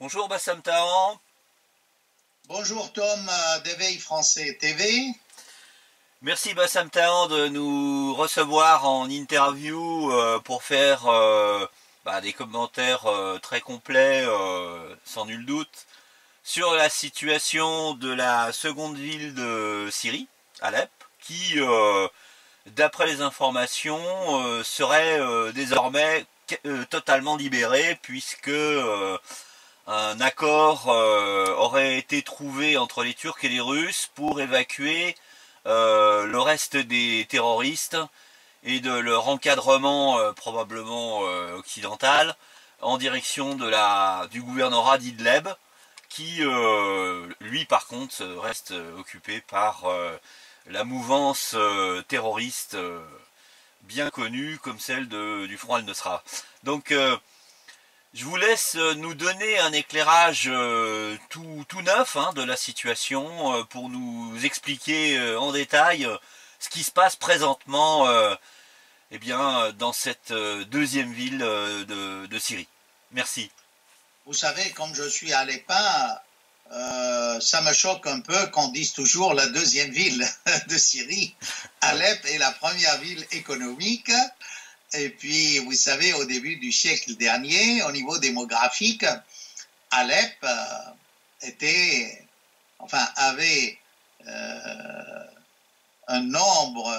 Bonjour Bassam Tahan. Bonjour Tom d'Éveil Français TV. Merci Bassam Tahan de nous recevoir en interview pour faire des commentaires très complets, sans nul doute, sur la situation de la seconde ville de Syrie, Alep, qui, d'après les informations, serait désormais totalement libérée puisque un accord aurait été trouvé entre les Turcs et les Russes pour évacuer le reste des terroristes et de leur encadrement probablement occidental en direction du gouvernorat d'Idleb qui lui par contre reste occupé par la mouvance terroriste bien connue comme celle du Front al-Nusra. Donc je vous laisse nous donner un éclairage tout neuf de la situation pour nous expliquer en détail ce qui se passe présentement dans cette deuxième ville de Syrie. Merci. Vous savez, comme je suis alepin, ça me choque un peu qu'on dise toujours la deuxième ville de Syrie. Alep est la première ville économique. Et puis, vous savez, au début du siècle dernier, au niveau démographique, Alep avait un nombre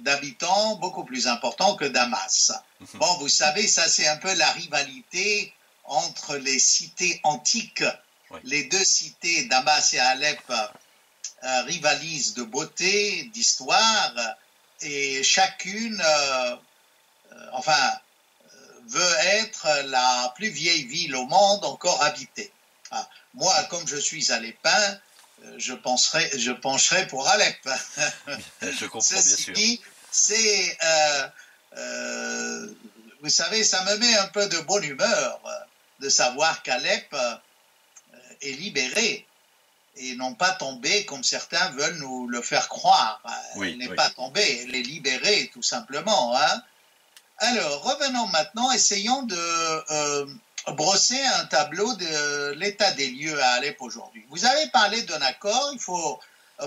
d'habitants beaucoup plus important que Damas. Bon, vous savez, ça c'est un peu la rivalité entre les cités antiques. Oui. Les deux cités, Damas et Alep, rivalisent de beauté, d'histoire, et chacune veut être la plus vieille ville au monde encore habitée. Moi, comme je suis alepin, je pencherai pour Alep. Je comprends, bien sûr. Vous savez, ça me met un peu de bonne humeur de savoir qu'Alep est libérée et non pas tombée comme certains veulent nous le faire croire. Elle n'est pas tombée, elle est libérée tout simplement. Alors, revenons maintenant, essayons de brosser un tableau de l'état des lieux à Alep aujourd'hui. Vous avez parlé d'un accord, il faut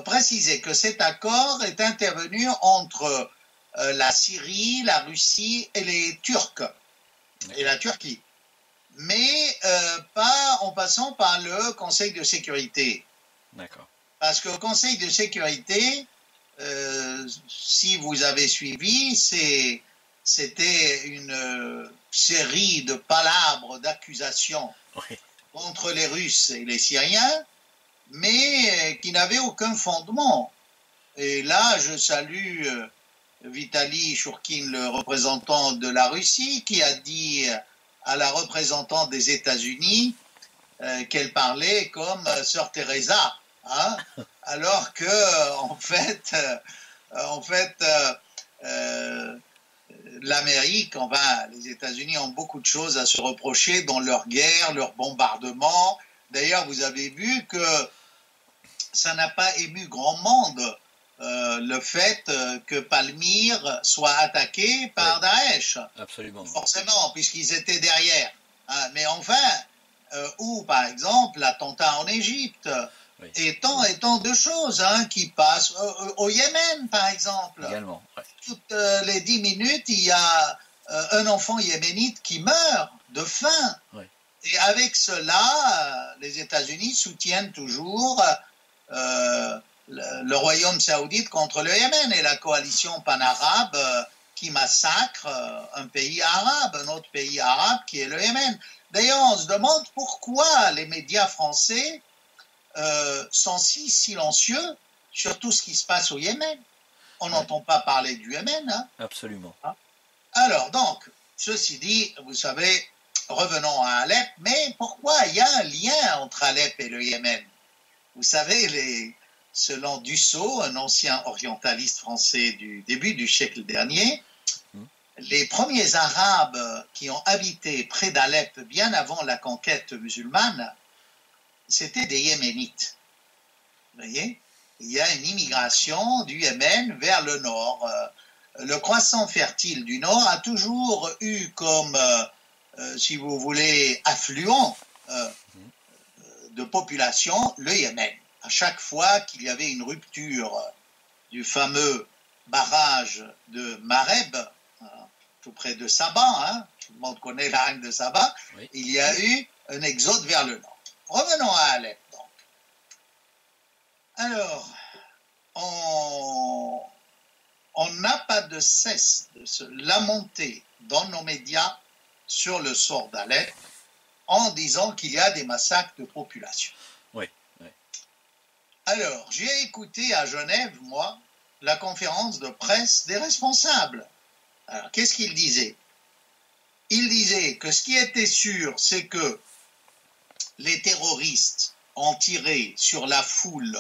préciser que cet accord est intervenu entre la Syrie, la Russie et les Turcs, et la Turquie, mais pas en passant par le Conseil de sécurité. D'accord. Parce que le Conseil de sécurité, si vous avez suivi, c'était une série de palabres, d'accusations contre les Russes et les Syriens, mais qui n'avaient aucun fondement. Et là, je salue Vitaly Chourkine, le représentant de la Russie, qui a dit à la représentante des États-Unis qu'elle parlait comme Sœur Teresa, alors que en fait l'Amérique, les États-Unis ont beaucoup de choses à se reprocher dans leur guerre, leur bombardement. D'ailleurs, vous avez vu que ça n'a pas ému grand monde le fait que Palmyre soit attaqué par Daesh. Absolument. Forcément, puisqu'ils étaient derrière. Mais enfin, ou par exemple l'attentat en Égypte. Oui. Et tant de choses qui passent. Au Yémen, par exemple. Également, ouais. Toutes les 10 minutes, il y a un enfant yéménite qui meurt de faim. Oui. Et avec cela, les États-Unis soutiennent toujours le royaume saoudite contre le Yémen et la coalition panarabe qui massacre un pays arabe, un autre pays arabe qui est le Yémen. D'ailleurs, on se demande pourquoi les médias français sont si silencieux sur tout ce qui se passe au Yémen. On n'entend pas parler du Yémen. Absolument. Alors, donc, ceci dit, vous savez, revenons à Alep, mais pourquoi il y a un lien entre Alep et le Yémen? Vous savez, selon Dussault, un ancien orientaliste français du début du siècle dernier, les premiers Arabes qui ont habité près d'Alep bien avant la conquête musulmane, c'était des Yéménites. Vous voyez? Il y a une immigration du Yémen vers le nord. Le croissant fertile du nord a toujours eu comme, si vous voulez, affluent de population le Yémen. À chaque fois qu'il y avait une rupture du fameux barrage de Mareb, tout près de Saba, hein, tout le monde connaît la reine de Saba, oui. Il y a eu un exode vers le nord. Revenons à Alep, donc. Alors, on n'a pas de cesse de se lamenter dans nos médias sur le sort d'Alep en disant qu'il y a des massacres de population. Oui, oui. Alors, j'ai écouté à Genève, moi, la conférence de presse des responsables. Alors, qu'est-ce qu'ils disaient? Ils disaient que ce qui était sûr, c'est que les terroristes ont tiré sur la foule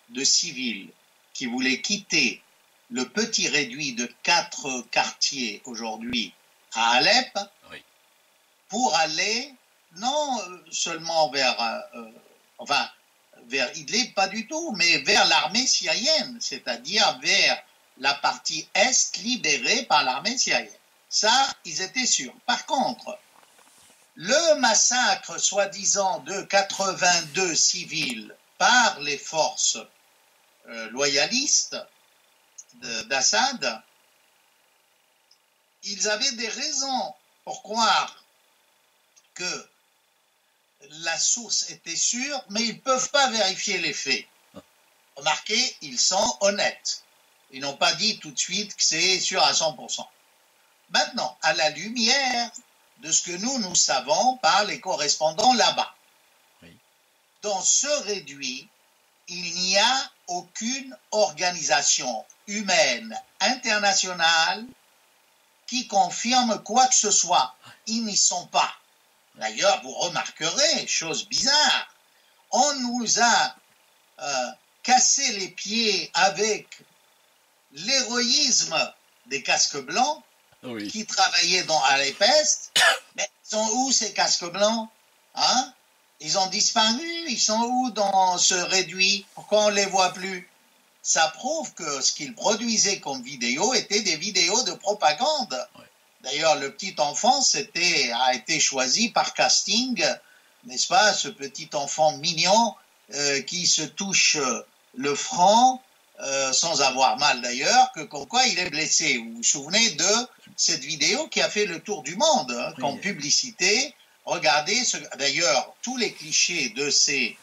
de civils qui voulaient quitter le petit réduit de 4 quartiers aujourd'hui à Alep, oui. Pour aller non seulement vers Idlib, pas du tout, mais vers l'armée syrienne, c'est-à-dire vers la partie est libérée par l'armée syrienne. Ça, ils étaient sûrs. Par contre, le massacre soi-disant de 82 civils par les forces loyalistes d'Assad, ils avaient des raisons pour croire que la source était sûre, mais ils ne peuvent pas vérifier les faits. Remarquez, ils sont honnêtes. Ils n'ont pas dit tout de suite que c'est sûr à 100%. Maintenant, à la lumière de ce que nous savons par les correspondants là-bas, oui. Dans ce réduit, il n'y a aucune organisation humaine internationale qui confirme quoi que ce soit. Ils n'y sont pas. D'ailleurs, vous remarquerez, chose bizarre, on nous a cassé les pieds avec l'héroïsme des casques blancs, oui. Qui travaillaient dans Alep Est. Mais ils sont où ces casques blancs, hein? Ils ont disparu, ils sont où dans ce réduit? Pourquoi on ne les voit plus? Ça prouve que ce qu'ils produisaient comme vidéos étaient des vidéos de propagande. Oui. D'ailleurs, le petit enfant a été choisi par casting, n'est-ce pas, ce petit enfant mignon qui se touche le front, sans avoir mal d'ailleurs, comme quoi il est blessé. Vous vous souvenez de cette vidéo qui a fait le tour du monde, hein, oui. Comme publicité. Regardez, d'ailleurs, tous les clichés de ces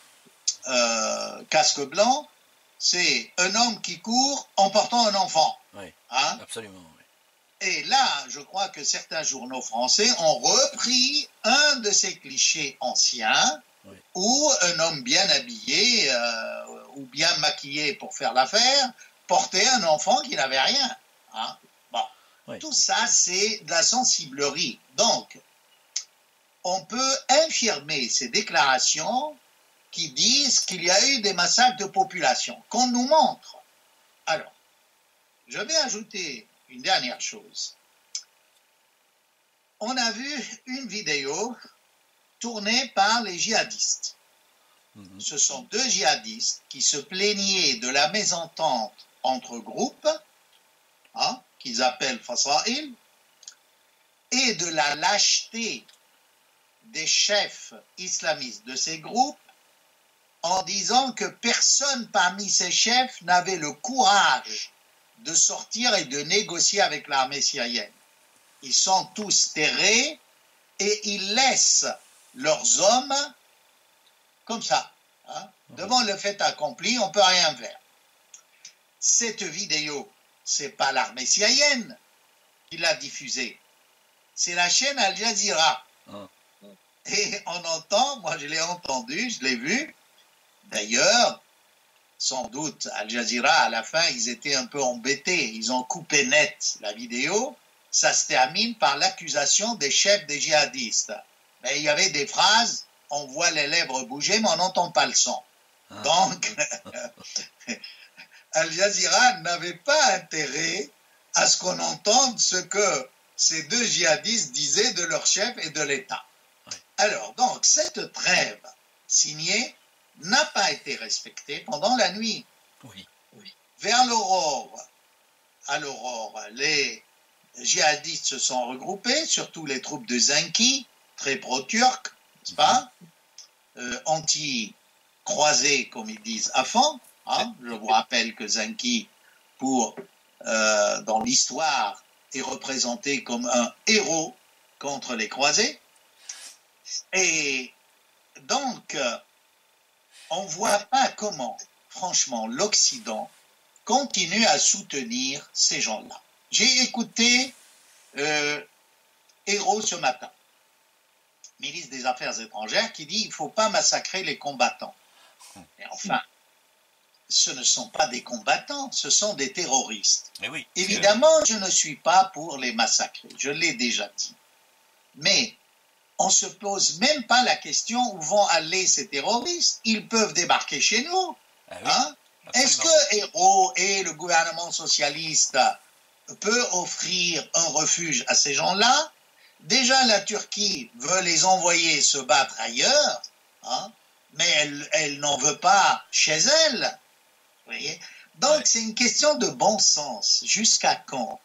casques blancs, c'est un homme qui court en portant un enfant. Oui, hein? Absolument. Oui. Et là, je crois que certains journaux français ont repris un de ces clichés anciens, oui. Où un homme bien habillé ou bien maquillé pour faire l'affaire portait un enfant qui n'avait rien. Hein? Bon, oui. Tout ça, c'est de la sensiblerie. Donc, on peut infirmer ces déclarations qui disent qu'il y a eu des massacres de population, qu'on nous montre. Alors, je vais ajouter une dernière chose. On a vu une vidéo tournée par les djihadistes. Mmh. Ce sont 2 djihadistes qui se plaignaient de la mésentente entre groupes, hein, qu'ils appellent Fasa'il, et de la lâcheté des chefs islamistes de ces groupes en disant que personne parmi ces chefs n'avait le courage de sortir et de négocier avec l'armée syrienne. Ils sont tous terrés et ils laissent leurs hommes comme ça. Hein, devant le fait accompli, on ne peut rien faire. Cette vidéo, ce n'est pas l'armée syrienne qui l'a diffusée, c'est la chaîne Al Jazeera. Et on entend, moi je l'ai entendu, je l'ai vu. D'ailleurs, sans doute, Al Jazeera, à la fin, ils étaient un peu embêtés. Ils ont coupé net la vidéo. Ça se termine par l'accusation des chefs des djihadistes. Mais il y avait des phrases, on voit les lèvres bouger, mais on n'entend pas le son. Donc, Al Jazeera n'avait pas intérêt à ce qu'on entende ce que ces 2 djihadistes disaient de leur chef et de l'État. Alors, donc, cette trêve signée n'a pas été respectée pendant la nuit. Oui. Vers l'aurore, à l'aurore, les djihadistes se sont regroupés, surtout les troupes de Zenki, très pro-turcs, n'est-ce pas? anti-croisés, comme ils disent, à fond. Hein. Je vous rappelle que Zenki, dans l'histoire, est représenté comme un héros contre les croisés. Et donc, on ne voit pas comment, franchement, l'Occident continue à soutenir ces gens-là. J'ai écouté Hérault ce matin, ministre des Affaires étrangères, qui dit qu'il ne faut pas massacrer les combattants. Et enfin, ce ne sont pas des combattants, ce sont des terroristes. Mais oui, évidemment, je ne suis pas pour les massacrer, je l'ai déjà dit. Mais on ne se pose même pas la question où vont aller ces terroristes. Ils peuvent débarquer chez nous. Ah oui, hein? Est-ce que Hérault et le gouvernement socialiste peut offrir un refuge à ces gens-là? Déjà, la Turquie veut les envoyer se battre ailleurs, hein? Mais elle n'en veut pas chez elle. Vous voyez? Donc, c'est une question de bon sens. Jusqu'à quand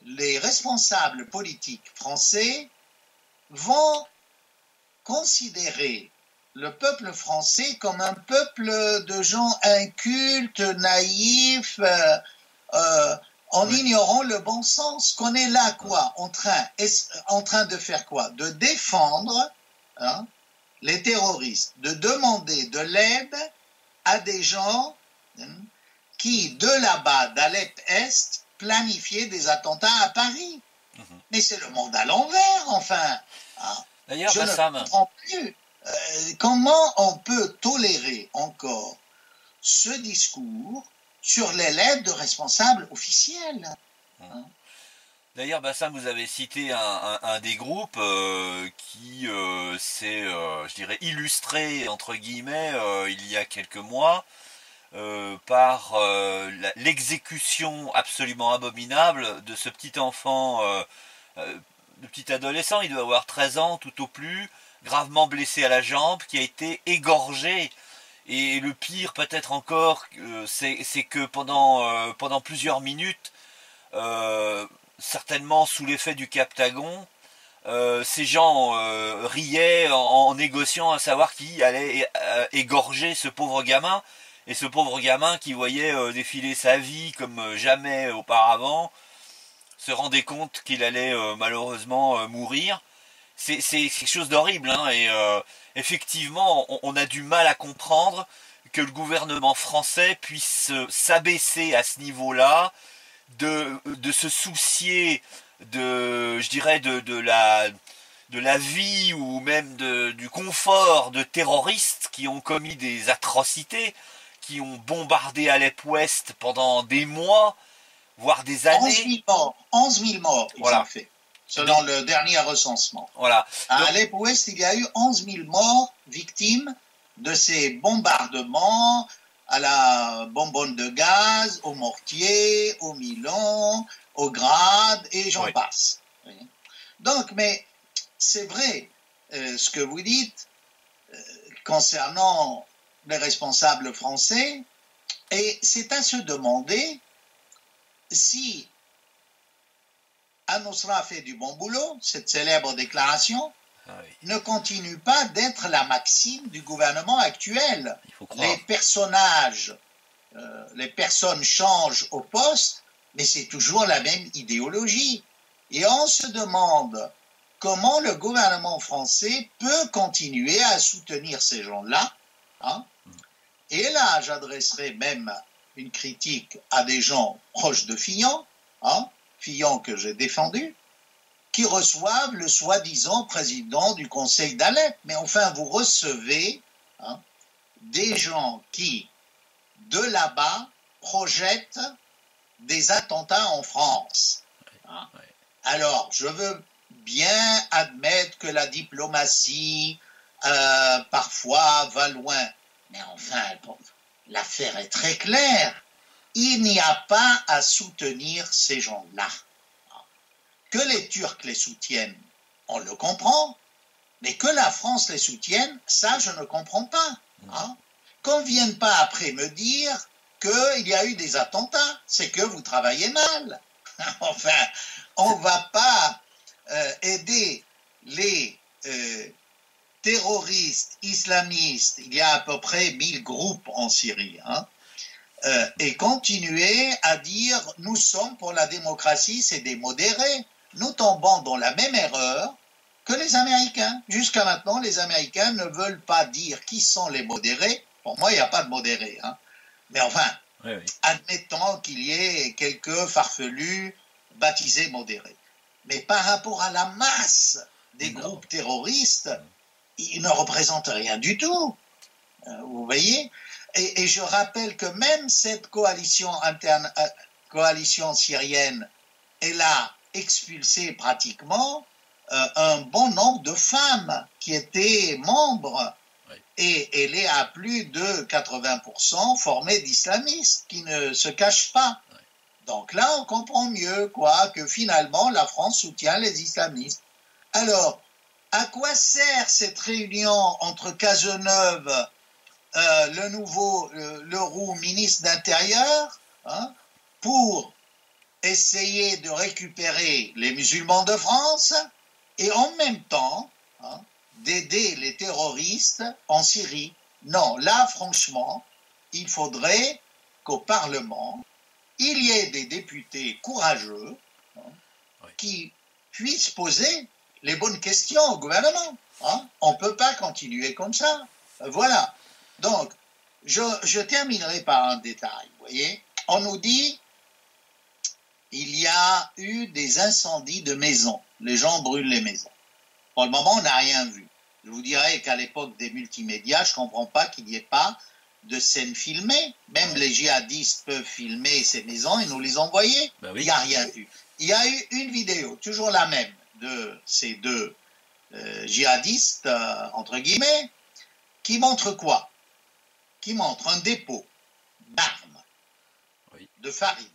les responsables politiques français vont considérer le peuple français comme un peuple de gens incultes, naïfs, en ignorant le bon sens, qu'on est là quoi, en train de faire quoi? De défendre les terroristes, de demander de l'aide à des gens qui, de là-bas, d'Alep-Est, planifiaient des attentats à Paris. Mais c'est le monde à l'envers, enfin. D'ailleurs, je ne comprends plus. Comment on peut tolérer encore ce discours sur les lettres de responsables officiels? D'ailleurs, Bassam, vous avez cité un des groupes qui s'est, je dirais, illustré, entre guillemets, il y a quelques mois, par l'exécution absolument abominable de ce petit enfant, de petit adolescent, il doit avoir 13 ans tout au plus, gravement blessé à la jambe, qui a été égorgé. Et le pire peut-être encore, c'est que pendant plusieurs minutes, certainement sous l'effet du Captagon, ces gens riaient en négociant à savoir qui allait égorger ce pauvre gamin. Et ce pauvre gamin qui voyait défiler sa vie comme jamais auparavant, se rendait compte qu'il allait malheureusement mourir. C'est quelque chose d'horrible, hein, et effectivement, on a du mal à comprendre que le gouvernement français puisse s'abaisser à ce niveau-là, de se soucier je dirais, de la vie ou même du confort de terroristes qui ont commis des atrocités, qui ont bombardé Alep-Ouest pendant des mois, voire des années. 11 000 morts, ils ont fait, selon le dernier recensement. Voilà. À Alep-Ouest, il y a eu 11 000 morts victimes de ces bombardements à la bonbonne de gaz, au mortier, au Milan, au grade, et j'en passe. Donc, mais c'est vrai ce que vous dites concernant les responsables français, et c'est à se demander si Al-Nusra fait du bon boulot, cette célèbre déclaration, ne continue pas d'être la maxime du gouvernement actuel. Les personnages, les personnes changent au poste, mais c'est toujours la même idéologie. Et on se demande comment le gouvernement français peut continuer à soutenir ces gens-là. Et là, j'adresserai même une critique à des gens proches de Fillon, Fillon que j'ai défendu, qui reçoivent le soi-disant président du Conseil d'Alep. Mais enfin, vous recevez des gens qui, de là-bas, projettent des attentats en France. Alors, je veux bien admettre que la diplomatie, parfois, va loin. Mais enfin, l'affaire est très claire. Il n'y a pas à soutenir ces gens-là. Que les Turcs les soutiennent, on le comprend, mais que la France les soutienne, ça je ne comprends pas. Qu'on ne vienne pas après me dire qu'il y a eu des attentats, c'est que vous travaillez mal. Enfin, on ne va pas aider les terroristes islamistes, il y a à peu près 1000 groupes en Syrie, hein, et continuer à dire nous sommes pour la démocratie, c'est des modérés. Nous tombons dans la même erreur que les Américains. Jusqu'à maintenant, les Américains ne veulent pas dire qui sont les modérés. Pour moi, il n'y a pas de modérés, hein. Mais enfin, oui. Admettons qu'il y ait quelques farfelus baptisés modérés. Mais par rapport à la masse des groupes terroristes, ils ne représentent rien du tout. Vous voyez ? Et je rappelle que même cette coalition interne, coalition syrienne, elle a expulsé pratiquement un bon nombre de femmes qui étaient membres. Oui. Et elle est à plus de 80% formée d'islamistes qui ne se cachent pas. Oui. Donc là, on comprend mieux que finalement, la France soutient les islamistes. Alors, à quoi sert cette réunion entre Cazeneuve, le nouveau Leroux, ministre d'Intérieur, hein, pour essayer de récupérer les musulmans de France et en même temps, hein, d'aider les terroristes en Syrie? Non, là, franchement, il faudrait qu'au Parlement, il y ait des députés courageux, hein, oui, qui puissent poser les bonnes questions au gouvernement. Hein. On ne peut pas continuer comme ça. Voilà. Donc, je terminerai par un détail. Vous voyez, on nous dit il y a eu des incendies de maisons. Les gens brûlent les maisons. Pour le moment, on n'a rien vu. Je vous dirais qu'à l'époque des multimédias, je ne comprends pas qu'il n'y ait pas de scènes filmées. Même les djihadistes peuvent filmer ces maisons et nous les envoyer. Ben oui. Il n'y a rien vu. Il y a eu une vidéo, toujours la même, de ces deux djihadistes, entre guillemets, qui montre quoi? Qui montre un dépôt d'armes, oui, de farine,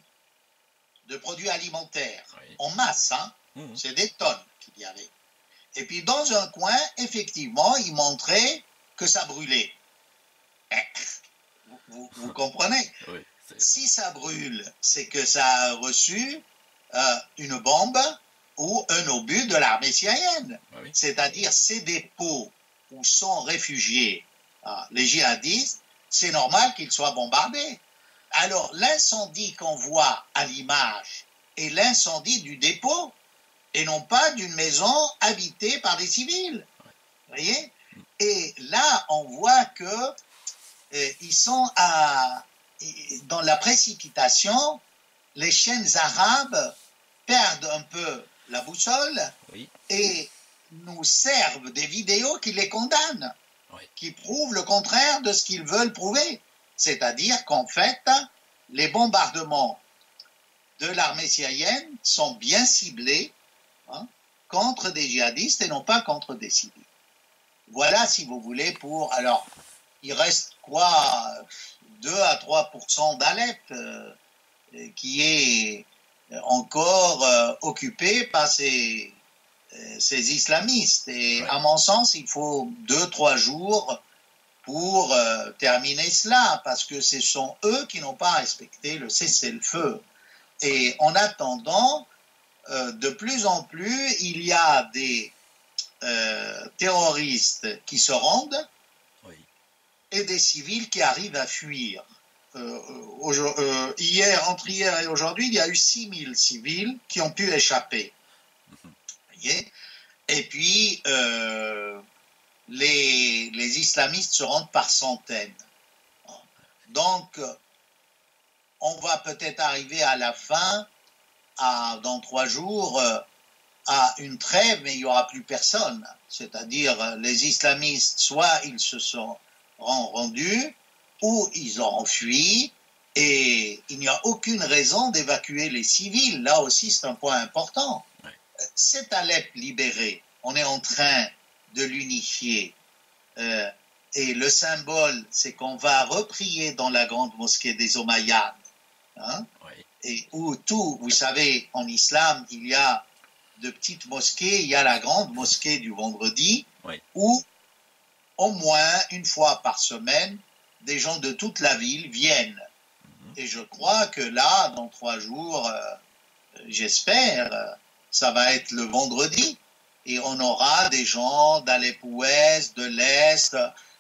de produits alimentaires, oui, en masse, hein, c'est des tonnes qu'il y avait. Et puis dans un coin, effectivement, il montrait que ça brûlait. Vous comprenez? Oui, si ça brûle, c'est que ça a reçu une bombe ou un obus de l'armée syrienne. Oui. C'est-à-dire ces dépôts où sont réfugiés les djihadistes, c'est normal qu'ils soient bombardés. Alors l'incendie qu'on voit à l'image est l'incendie du dépôt et non pas d'une maison habitée par des civils. Vous voyez? Et là, on voit que ils sont dans la précipitation, les chaînes arabes perdent un peu la boussole, oui, et nous servent des vidéos qui les condamnent, oui, qui prouvent le contraire de ce qu'ils veulent prouver. C'est-à-dire qu'en fait, les bombardements de l'armée syrienne sont bien ciblés, hein, contre des djihadistes et non pas contre des civils. Voilà, si vous voulez, pour... Alors, il reste quoi, 2 à 3% d'Alep qui est encore occupé par ces islamistes. Et ouais, à mon sens, il faut 2-3 jours pour terminer cela, parce que ce sont eux qui n'ont pas respecté le cessez-le-feu. Et en attendant, de plus en plus, il y a des terroristes qui se rendent, oui, et des civils qui arrivent à fuir. Entre hier et aujourd'hui, il y a eu 6000 civils qui ont pu échapper. Voyez? Et puis, les islamistes se rendent par centaines. Donc, on va peut-être arriver à la fin, dans 3 jours, à une trêve, mais il n'y aura plus personne. C'est-à-dire, les islamistes, soit ils se sont rendus, ou ils ont fui, et il n'y a aucune raison d'évacuer les civils. Là aussi, c'est un point important. Oui. Cet Alep libéré, on est en train de l'unifier. Et le symbole, c'est qu'on va reprier dans la grande mosquée des Omeyyades. Hein, oui. Et où tout, vous savez, en islam, il y a de petites mosquées, il y a la grande mosquée du vendredi, oui, où au moins une fois par semaine, des gens de toute la ville viennent. Et je crois que là, dans 3 jours, j'espère, ça va être le vendredi. Et on aura des gens d'Alep-Ouest, de l'Est.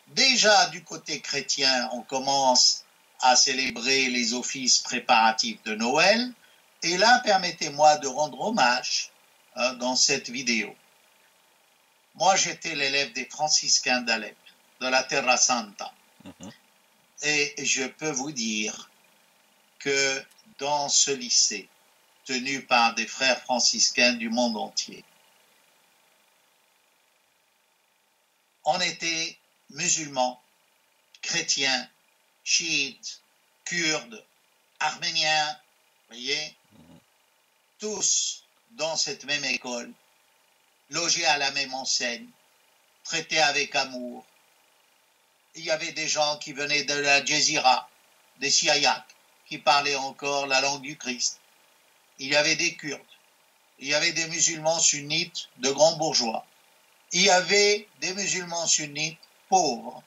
Déjà, du côté chrétien, on commence à célébrer les offices préparatifs de Noël. Et là, permettez-moi de rendre hommage dans cette vidéo. Moi, j'étais l'élève des franciscains d'Alep, de la Terra Santa. Et je peux vous dire que dans ce lycée, tenu par des frères franciscains du monde entier, on était musulmans, chrétiens, chiites, kurdes, arméniens, voyez, tous dans cette même école, logés à la même enseigne, traités avec amour. Il y avait des gens qui venaient de la Djezira, des Syriaques, qui parlaient encore la langue du Christ. Il y avait des Kurdes, il y avait des musulmans sunnites de grands bourgeois. Il y avait des musulmans sunnites pauvres,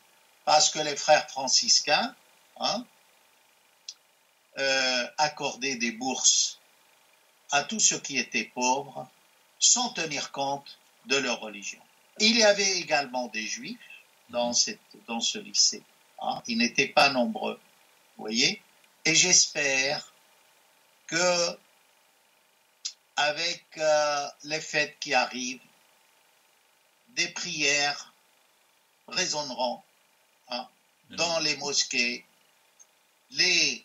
parce que les frères franciscains accordaient des bourses à tous ceux qui étaient pauvres, sans tenir compte de leur religion. Il y avait également des juifs dans ce lycée. Ils n'étaient pas nombreux, vous voyez. Et j'espère que avec les fêtes qui arrivent, des prières résonneront dans les mosquées, les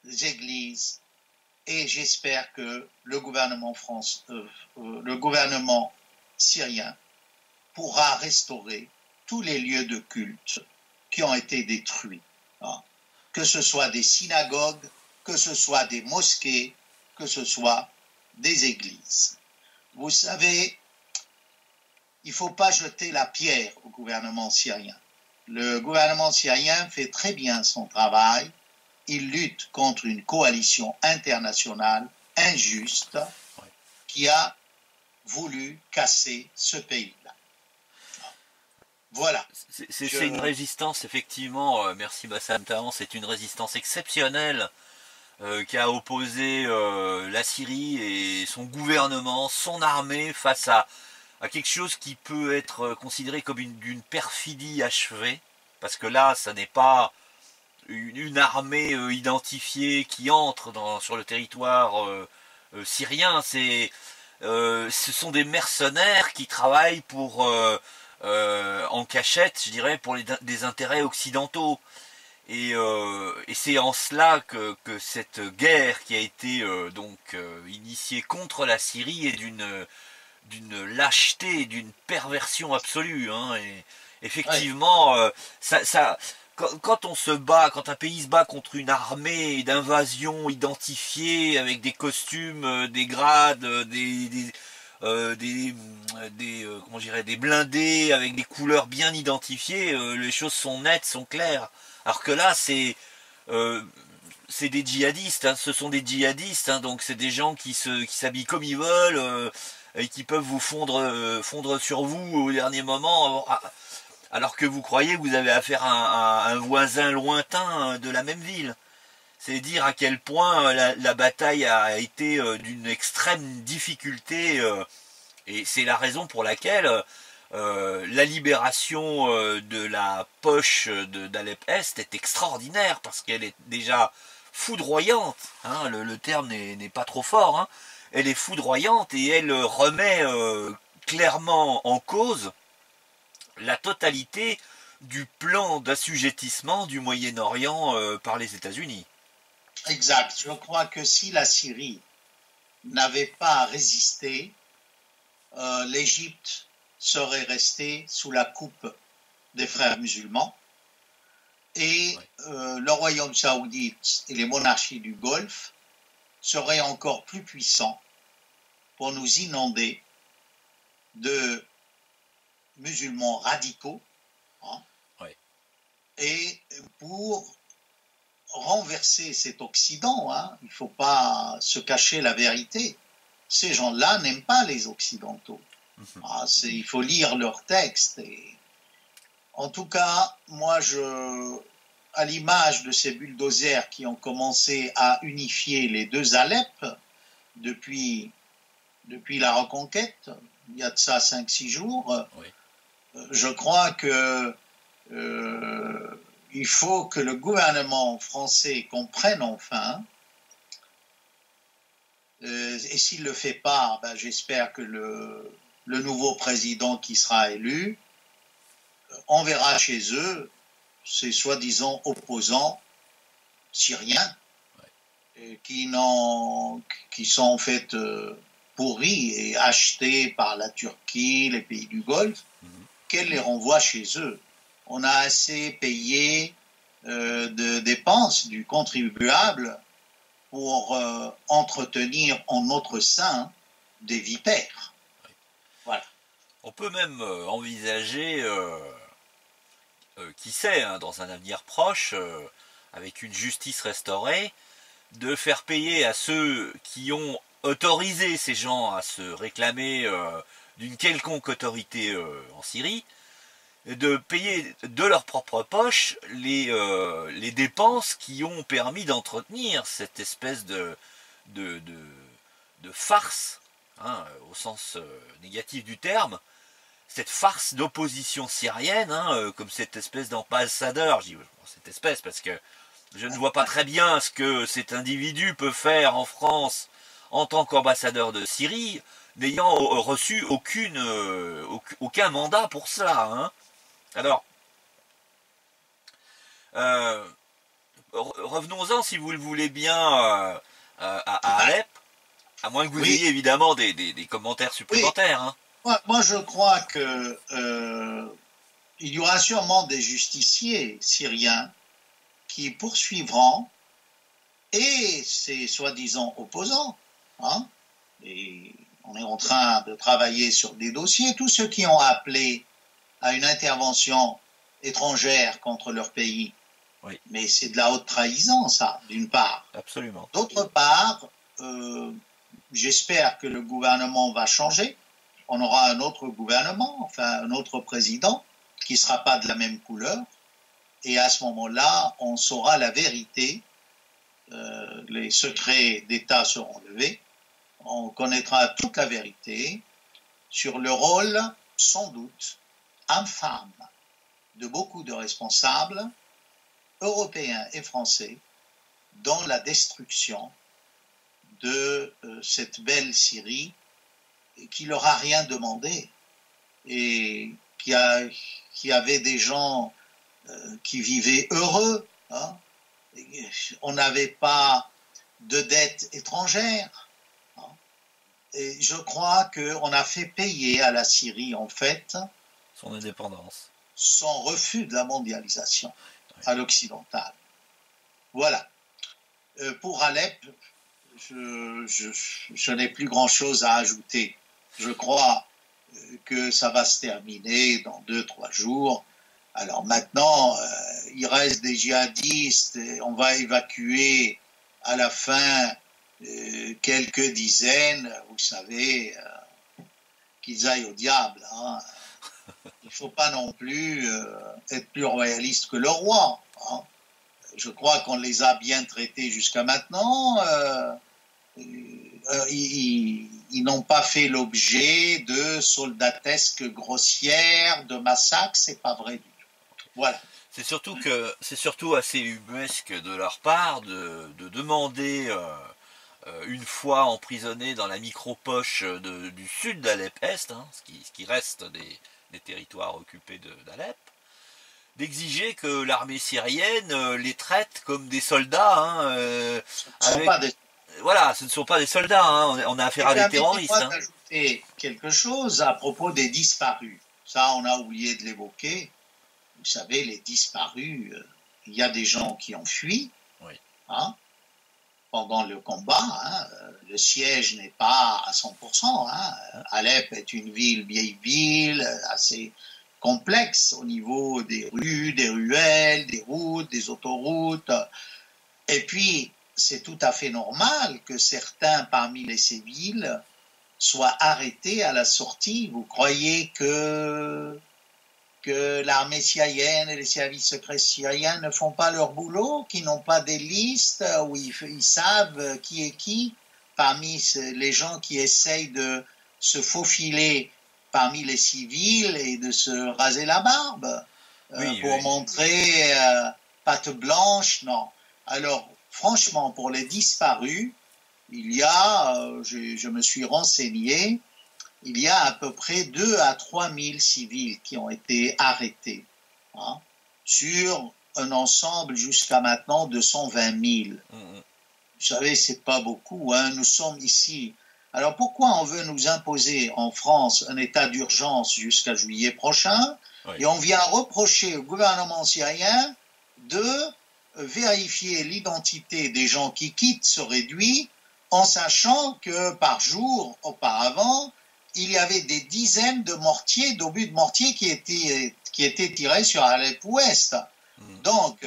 églises, et j'espère que le gouvernement syrien pourra restaurer tous les lieux de culte qui ont été détruits, que ce soit des synagogues, que ce soit des mosquées, que ce soit des églises. Vous savez, il ne faut pas jeter la pierre au gouvernement syrien. Le gouvernement syrien fait très bien son travail. Il lutte contre une coalition internationale injuste qui a voulu casser ce pays-là. Voilà. C'est une résistance, effectivement, merci Bassam Tahan, c'est une résistance exceptionnelle qui a opposé la Syrie et son gouvernement, son armée, face à quelque chose qui peut être considéré comme d'une perfidie achevée, parce que là, ça n'est pas une armée identifiée qui entre sur le territoire syrien, ce sont des mercenaires qui travaillent en cachette, je dirais, pour des intérêts occidentaux. Et c'est en cela que cette guerre qui a été initiée contre la Syrie est d'une lâcheté, d'une perversion absolue. Et effectivement, quand on se bat, quand un pays se bat contre une armée d'invasion identifiée avec des costumes, des grades, des blindés avec des couleurs bien identifiées, les choses sont nettes, sont claires. Alors que là, c'est des djihadistes, ce sont des djihadistes, donc c'est des gens qui s'habillent comme ils veulent et qui peuvent vous fondre sur vous au dernier moment, alors que vous croyez que vous avez affaire à un voisin lointain de la même ville. C'est dire à quel point la bataille a été d'une extrême difficulté, et c'est la raison pour laquelle la libération de la poche d'Alep-Est est extraordinaire, parce qu'elle est déjà foudroyante, le terme n'est pas trop fort, elle est foudroyante et elle remet clairement en cause la totalité du plan d'assujettissement du Moyen-Orient par les États-Unis. Exact. Je crois que si la Syrie n'avait pas résisté, l'Égypte serait restée sous la coupe des frères musulmans et le royaume saoudite et les monarchies du Golfe seraient encore plus puissants pour nous inonder de musulmans radicaux et pour renverser cet Occident. Il ne faut pas se cacher la vérité. Ces gens-là n'aiment pas les Occidentaux. Il faut lire leurs textes. En tout cas, moi, à l'image de ces bulldozers qui ont commencé à unifier les deux Alep depuis la reconquête il y a de ça 5-6 jours, Oui. je crois que il faut que le gouvernement français comprenne enfin, et s'il ne le fait pas, ben, j'espère que le nouveau président qui sera élu enverra chez eux ces soi-disant opposants syriens qui sont en fait pourris et achetés par la Turquie, les pays du Golfe, qu'elle les renvoie chez eux. On a assez payé de dépenses du contribuable pour entretenir en notre sein des vipères. Voilà. On peut même envisager, qui sait, hein, dans un avenir proche, avec une justice restaurée, de faire payer à ceux qui ont autorisé ces gens à se réclamer d'une quelconque autorité en Syrie, de payer de leur propre poche les dépenses qui ont permis d'entretenir cette espèce de, de farce, hein, au sens négatif du terme, cette farce d'opposition syrienne, hein, comme cette espèce d'ambassadeur, je dis cette espèce parce que je ne vois pas très bien ce que cet individu peut faire en France en tant qu'ambassadeur de Syrie, n'ayant reçu aucun mandat pour cela. Hein. Alors, revenons-en, si vous le voulez bien, à Alep, à moins que vous ayez évidemment des commentaires supplémentaires. Hein. Moi, je crois que il y aura sûrement des justiciers syriens qui poursuivront et ces soi-disant opposants. Hein, et on est en train de travailler sur des dossiers. Tous ceux qui ont appelé à une intervention étrangère contre leur pays. Oui. Mais c'est de la haute trahison, ça, d'une part. Absolument. D'autre part, j'espère que le gouvernement va changer. On aura un autre gouvernement, enfin un autre président, qui ne sera pas de la même couleur. Et à ce moment-là, on saura la vérité. Les secrets d'État seront levés. On connaîtra toute la vérité sur le rôle, sans doute, infâme de beaucoup de responsables européens et français dans la destruction de cette belle Syrie qui leur a rien demandé et qui avait des gens qui vivaient heureux. Hein. On n'avait pas de dette étrangère. Hein. Et je crois qu'on a fait payer à la Syrie, en fait, son indépendance, son refus de la mondialisation à l'occidental. Voilà. Pour Alep, je n'ai plus grand-chose à ajouter. Je crois que ça va se terminer dans 2-3 jours. Alors maintenant, il reste des djihadistes, et on va évacuer à la fin quelques dizaines, vous savez, qu'ils aillent au diable. Hein. Il ne faut pas non plus être plus royaliste que le roi. Hein. Je crois qu'on les a bien traités jusqu'à maintenant. Ils n'ont pas fait l'objet de soldatesques grossières, de massacres, c'est pas vrai du tout. Voilà. C'est surtout assez humanesque de leur part de demander, une fois emprisonnés dans la micro-poche du sud d'Alep-Est, hein, ce qui reste des territoires occupés d'Alep, d'exiger que l'armée syrienne les traite comme des soldats. Hein, voilà, ce ne sont pas des soldats, hein, on a affaire à des terroristes. Hein. Ajouter quelque chose à propos des disparus. Ça, on a oublié de l'évoquer. Vous savez, les disparus, il y a des gens qui ont fui. Oui. Hein, pendant le combat. Hein, le siège n'est pas à 100%. Hein. Alep est une vieille ville, assez complexe au niveau des rues, des ruelles, des routes, des autoroutes. Et puis, c'est tout à fait normal que certains parmi les civils soient arrêtés à la sortie. Vous croyez que l'armée syrienne et les services secrets syriens ne font pas leur boulot, qu'ils n'ont pas des listes où ils savent qui est qui parmi les gens qui essayent de se faufiler parmi les civils et de se raser la barbe pour oui. montrer patte blanche, non. Alors, franchement, pour les disparus, il y a, je me suis renseigné, il y a à peu près 2 à 3 000 civils qui ont été arrêtés hein, sur un ensemble jusqu'à maintenant de 120 000. Vous savez, c'est pas beaucoup. Hein. Nous sommes ici. Alors pourquoi on veut nous imposer en France un état d'urgence jusqu'à juillet prochain et on vient reprocher au gouvernement syrien de vérifier l'identité des gens qui quittent ce réduit en sachant que par jour auparavant, il y avait des dizaines de mortiers, d'obus de mortier qui étaient tirés sur Alep-Ouest. Donc,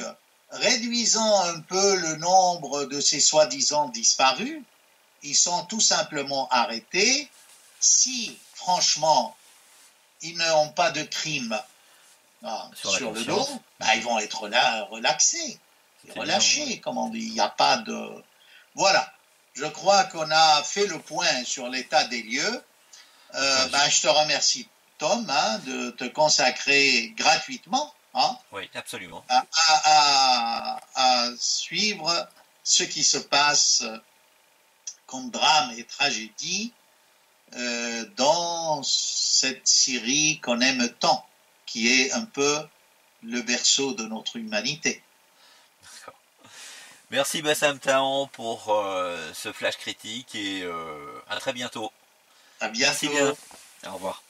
réduisant un peu le nombre de ces soi-disant disparus, ils sont tout simplement arrêtés. Si, franchement, ils n'ont pas de crime sur le dos, ils vont être relaxés, relâchés, comme on dit. Il n'y a pas de... Voilà, je crois qu'on a fait le point sur l'état des lieux. Je te remercie, Tom, de te consacrer gratuitement oui, absolument. à suivre ce qui se passe comme drame et tragédie dans cette Syrie qu'on aime tant, qui est un peu le berceau de notre humanité. D'accord. Merci Bassam Tahan pour ce flash critique et à très bientôt. À bientôt. Merci bien. Au revoir.